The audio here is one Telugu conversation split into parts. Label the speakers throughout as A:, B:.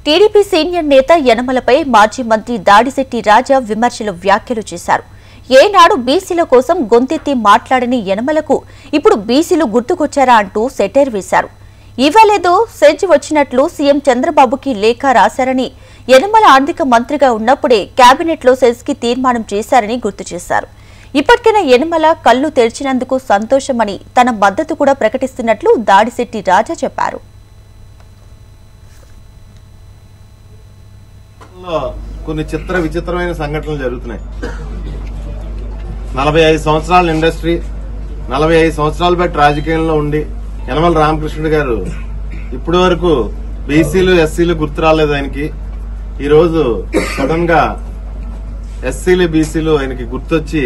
A: టీడీపీ సీనియర్ నేత యనమలపై మాజీ మంత్రి దాడిశెట్టి రాజా విమర్శలు వ్యాఖ్యలు చేశారు. ఏనాడు బీసీల కోసం గొంతెత్తి మాట్లాడని యనమలకు ఇప్పుడు బీసీలు గుర్తుకొచ్చారా అంటూ సెటైర్ వేశారు. ఇవ్వలేదు సెజ్ వచ్చినట్లు సీఎం చంద్రబాబుకి లేఖ రాశారని, యనమల ఆర్థిక మంత్రిగా ఉన్నప్పుడే కేబినెట్లో సెజ్కి తీర్మానం చేశారని గుర్తు చేశారు. ఇప్పటికైనా యనమల కళ్లు తెరిచినందుకు సంతోషమని తన మద్దతు కూడా ప్రకటిస్తున్నట్లు దాడిశెట్టి రాజా చెప్పారు.
B: కొన్ని విచిత్రమైన సంఘటనలు జరుగుతున్నాయి. 45 సంవత్సరాల ఇండస్ట్రీ, 45 సంవత్సరాలు బట్టి రాజకీయంలో ఉండి యనమల రామకృష్ణుడు గారు ఇప్పటి వరకు బీసీలు ఎస్సీలు గుర్తు రాలేదు ఆయనకి. ఈరోజు సడన్ గా ఎస్సీలు బీసీలు ఆయనకి గుర్తొచ్చి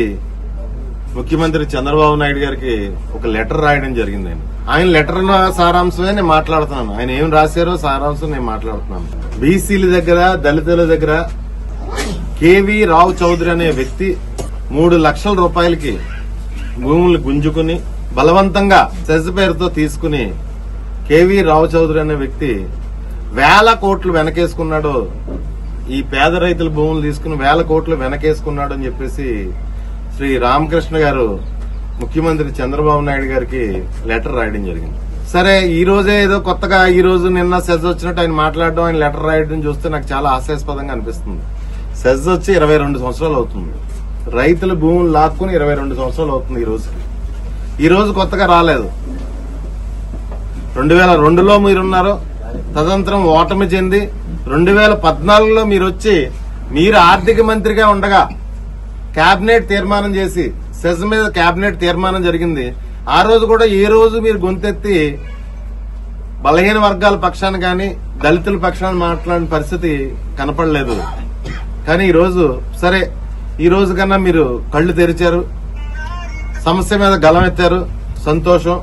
B: ముఖ్యమంత్రి చంద్రబాబు నాయుడు గారికి ఒక లెటర్ రాయడం జరిగింది. ఆయన లెటర్ సారాంశమే నేను మాట్లాడుతున్నాను. ఆయన ఏం రాశారో సారాంశం నేను మాట్లాడుతున్నాను. బీసీల దగ్గర, దళితుల దగ్గర కేవీ రావు చౌదరి అనే వ్యక్తి 3 లక్షల రూపాయలకి భూములు గుంజుకుని బలవంతంగా సెజ్ పేరుతో తీసుకుని కేవీ రావు చౌదరి అనే వ్యక్తి 1000 కోట్లు వెనకేసుకున్నాడు. ఈ పేద రైతుల భూములు తీసుకుని 1000 కోట్లు వెనకేసుకున్నాడు అని చెప్పేసి శ్రీ రామకృష్ణ గారు ముఖ్యమంత్రి చంద్రబాబు నాయుడు గారికి లెటర్ రాయడం జరిగింది. సరే, ఈ రోజే ఏదో కొత్తగా ఈ రోజు నిన్న సెజ్ వచ్చినట్టు ఆయన మాట్లాడడం, ఆయన లెటర్ రాయడం చూస్తే నాకు చాలా హాస్యాస్పదంగా అనిపిస్తుంది. సెజ్ వచ్చి 22 సంవత్సరాలు అవుతుంది. రైతుల భూములు లాక్కుని 22 సంవత్సరాలు అవుతుంది. ఈ రోజు కొత్తగా రాలేదు. 2002లో మీరున్నారు, తదనంతరం ఓటమి చెంది 2014లో మీరు వచ్చి మీరు ఆర్థిక మంత్రిగా ఉండగా కేబినెట్ తీర్మానం చేసి సెజ్ మీద కేబినెట్ తీర్మానం జరిగింది. ఆ రోజు కూడా ఏ రోజు మీరు గొంతెత్తి బలహీన వర్గాల పక్షాన గాని దళితుల పక్షాన మాట్లాడిన పరిస్థితి కనపడలేదు. కానీ ఈ రోజు సరే, ఈ రోజు కన్నా మీరు కళ్లు తెరిచారు, సమస్య మీద గలం ఎత్తారు, సంతోషం.